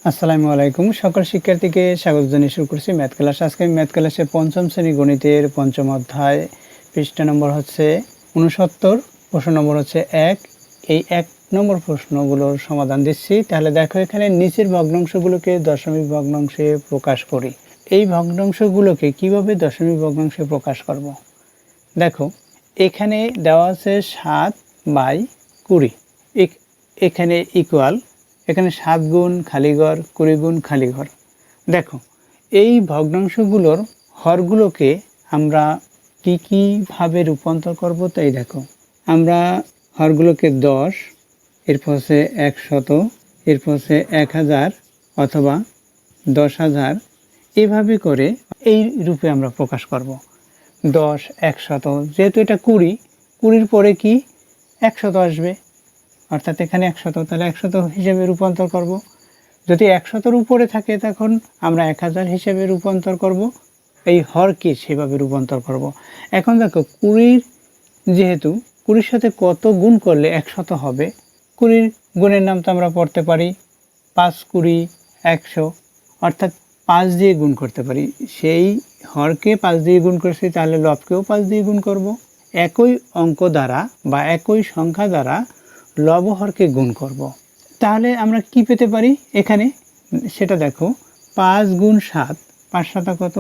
আসসালামু আলাইকুম। সকল শিক্ষার্থীকে স্বাগত জানিয়ে শুরু করছি ম্যাথ ক্লাস। আজকে আমি ম্যাথ ক্লাসে পঞ্চম শ্রেণী গণিতের পঞ্চম অধ্যায়, পৃষ্ঠা নম্বর হচ্ছে 69, প্রশ্ন নম্বর হচ্ছে 1। এই 1 নম্বর প্রশ্নগুলোর সমাধান দিচ্ছি। তাহলে দেখো, এখানে নিচের ভগ্নাংশগুলোকে দশমিক ভগ্নাংশে প্রকাশ করি। এই ভগ্নাংশগুলোকে কিভাবে দশমিক ভগ্নাংশে প্রকাশ করব? দেখো, এখানে দেওয়া আছে 7/20, এখানে ইকুয়াল, এখানে 7 গুণ খালিঘর, 20 গুণ খালিঘর। দেখো, এই ভগ্নাংশগুলোর হরগুলোকে আমরা কীভাবে রূপান্তর করব তাই দেখো। আমরা হরগুলোকে 10, এরপর হচ্ছে 100, এরপর হচ্ছে 1000 অথবা 10,000, এভাবে করে এই রূপে আমরা প্রকাশ করব। 10, 100, যেহেতু এটা 20 পরে কি 100 আসবে, অর্থাৎ এখানে 100, তাহলে 100 হিসেবে রূপান্তর করব। যদি 100-র উপরে থাকে তখন আমরা 1000 হিসেবে রূপান্তর করব। এই হরকে সেভাবে রূপান্তর করব। এখন দেখো, 20 যেহেতু 20-র সাথে কত গুণ করলে 100 হবে, 20 গুণের নাম তো আমরা পড়তে পারি 5 20 100, অর্থাৎ 5 দিয়ে গুণ করতে পারি। সেই হরকে 5 দিয়ে গুণ করছি, তাহলে লবকেও 5 দিয়ে গুণ করব। একই অঙ্ক দ্বারা বা একই সংখ্যা দ্বারা লব হরকে গুণ করব। তাহলে আমরা কি পেতে পারি এখানে, সেটা দেখো। 5 গুণ 7, 5 7 কত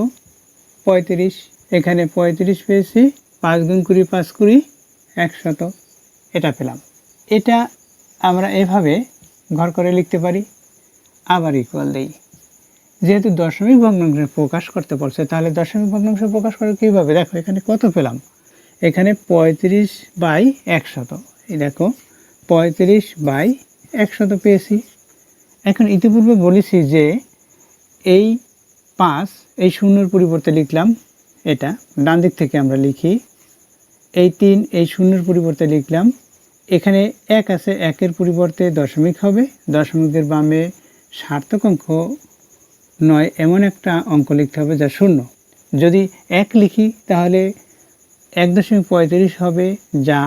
35, এখানে 35 পেয়েছি। 5 গুণ 20, 5 20 100, এটা পেলাম। এটা আমরা এভাবে ঘর করে লিখতে পারি। আবার ইকুয়াল দেই, যেহেতু দশমিক ভগ্নাংশে প্রকাশ করতে বলছে, তাহলে দশমিক ভগ্নাংশে প্রকাশ করে কীভাবে, দেখো এখানে কত পেলাম। এখানে 35/100, এই দেখো 35/100 পেয়েছি। এখন ইতিপূর্বে বলেছি যে এই 5 এই শূন্যের পরিবর্তে লিখলাম, এটা ডান দিক থেকে আমরা লিখি। এই 3 এই শূন্যের পরিবর্তে লিখলাম। এখানে 1 আছে, 1-এর পরিবর্তে দশমিক হবে, দশমিকের বামে সার্থক অঙ্ক নয় এমন একটা অঙ্ক লিখতে হবে যা শূন্য। যদি 1 লিখি তাহলে 1.35 হবে, যা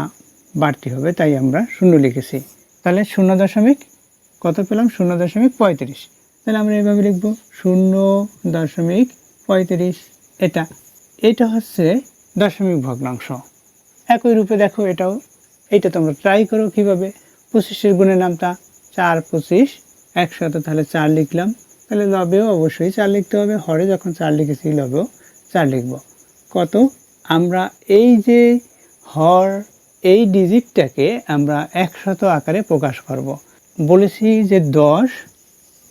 বাড়তি হবে, তাই আমরা শূন্য লিখেছি। তাহলে 0. কত পেলাম, 0.35। তাহলে আমরা এভাবে লিখব 0.35। এটা হচ্ছে দশমিক ভগ্নাংশ। একই রূপে দেখো এইটা তোমরা ট্রাই করো কীভাবে। 25-এর গুণের নামটা 4 25 100, তাহলে 4 লিখলাম। তাহলে লবেও অবশ্যই 4 লিখতে হবে। হরে যখন 4 লিখেছি, লবেও 4 লিখব। কত, আমরা এই যে হর, এই ডিজিটটাকে আমরা 100 আকারে প্রকাশ করব। বলেছি যে 10,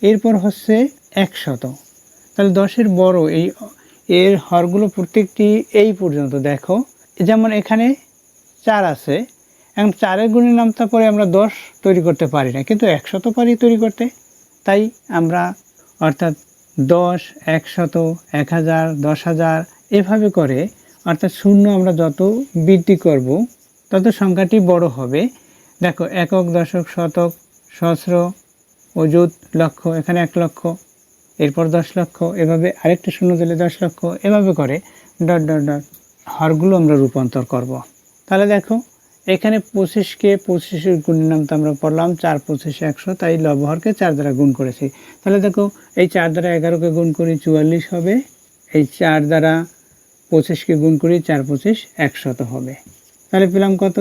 এরপর হচ্ছে 100। তাহলে 10-এর বড় এর হরগুলো প্রত্যেকটি এই পর্যন্ত দেখো। যেমন এখানে 4 আছে, এখন 4-এর গুণের নামটা পরে আমরা 10 তৈরি করতে পারি না, কিন্তু 100 পারি তৈরি করতে। তাই আমরা অর্থাৎ 10, 100, 1000, 10,000 এভাবে করে, অর্থাৎ শূন্য আমরা যত বৃদ্ধি করব তত সংখ্যাটি বড় হবে। দেখো, একক, দশক, শতক, সহস্র, অযুত, লক্ষ, এখানে 1 লক্ষ, এরপর 10 লক্ষ, এভাবে আরেকটা শূন্য দিলে 10 লক্ষ, এভাবে করে ডট ডট ডট হরগুলো আমরা রূপান্তর করব। তাহলে দেখো, এখানে 25-কে 25-এর গুণের নাম তো আমরা পড়লাম 4 25 100, তাই লবহরকে 4 দ্বারা গুণ করেছি। তাহলে দেখো, এই 4 দ্বারা 11কে গুণ করি 44 হবে, এই 4 দ্বারা 25-কে গুণ করি 4 25 100 হবে। তাহলে পেলাম কত,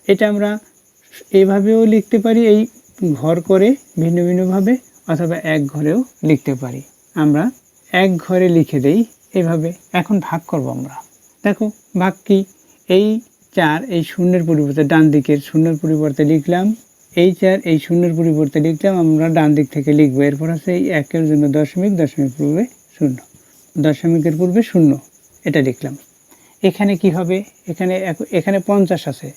এটা আমরা এইভাবেও লিখতে পারি, এই ঘর করে ভিন্ন ভিন্নভাবে, অথবা এক ঘরেও লিখতে পারি। আমরা এক ঘরে লিখে দেই এভাবে। এখন ভাগ করব আমরা। দেখো ভাগ কি, এই 4 এই শূন্যের পরিবর্তে ডান দিকের শূন্যের পরিবর্তে লিখলাম, এই 4 এই শূন্যের পরিবর্তে লিখলাম, আমরা ডান দিক থেকে লিখবো। এরপর আছে এই 1-এর জন্য দশমিক, দশমিক পূর্বে শূন্য, দশমিকের পূর্বে শূন্য, এটা লিখলাম। এখানে কি হবে, এখানে 50 আছে,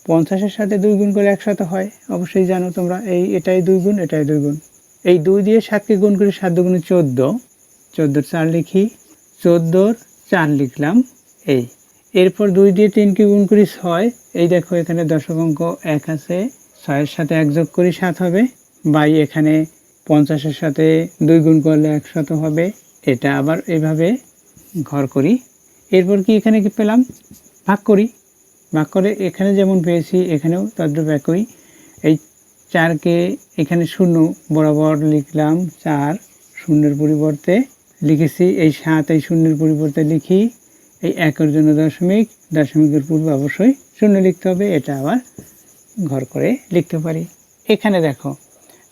50-এর সাথে 2 গুণ করলে 100 হয়, অবশ্যই জানো তোমরা। এটাই 2 গুণ, এটাই 2 গুণ। এই 2 দিয়ে 7-কে গুণ করি, 7 2 গুণে 14, 14-র 4 লিখি, 14-র 4 লিখলাম। এরপর 2 দিয়ে 3-কে গুণ করি 6, এই দেখো এখানে দশক অঙ্ক 1 আছে, 6-এর সাথে 1 যোগ করি 7 হবে, বাই এখানে 50-এর সাথে 2 গুণ করলে 100 হবে। এটা আবার এইভাবে ঘর করি। এরপর কি এখানে কি পেলাম, ভাগ করি। ভাগ করে এখানে যেমন পেয়েছি এখানেও তদ্রূপ একই, এই 4কে এখানে 0 বরাবর লিখলাম, 4 শূন্যের পরিবর্তে লিখেছি, এই 7 এই শূন্যের পরিবর্তে লিখি, এই 1-এর জন্য দশমিক, দশমিকের পূর্বে অবশ্যই 0 লিখতে হবে, এটা আবার ঘর করে লিখতে পারি। এখানে দেখো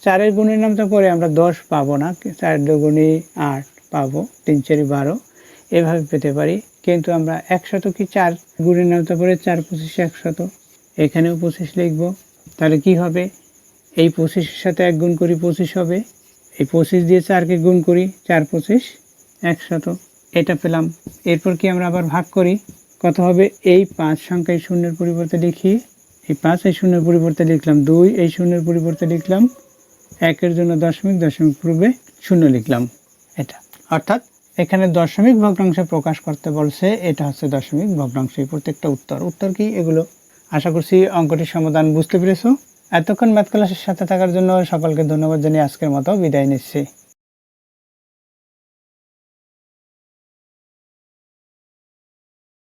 4-এর গুণের নামটা পরে আমরা 10 পাবো না, 4 দুগুণে 8 পাবো, 3 4 12 এভাবে পেতে পারি। কিন্তু আমরা 100 কি 4 গুণের নামটা পরে 4 25 100, এখানেও 25 লিখব। তাহলে কি হবে, এই 25-এর সাথে 1 গুণ করি 25 হবে, এই 25 দিয়ে 4কে গুণ করি, 4 25 100, এটা পেলাম। এরপর কি আমরা আবার ভাগ করি, কত হবে, এই 5 সংখ্যায় শূন্যের পরিবর্তে লিখি, এই 5 এই শূন্যের পরিবর্তে লিখলাম, 2 এই শূন্যের পরিবর্তে লিখলাম, 1-এর জন্য দশমিক, দশমিক পূর্বে 0 লিখলাম, এটা। অর্থাৎ এখানে দশমিক ভগ্নাংশে প্রকাশ করতে বলছে, এটা হচ্ছে দশমিক ভগ্নাংশ। প্রত্যেকটা উত্তর কি এগুলো। আশা করছি অঙ্কটির সমাধান বুঝতে পেরেছো। এতক্ষণ ম্যাথ ক্লাসের সাথে থাকার জন্য সকলকে ধন্যবাদ জানিয়ে আজকের মতো বিদায় নিচ্ছি।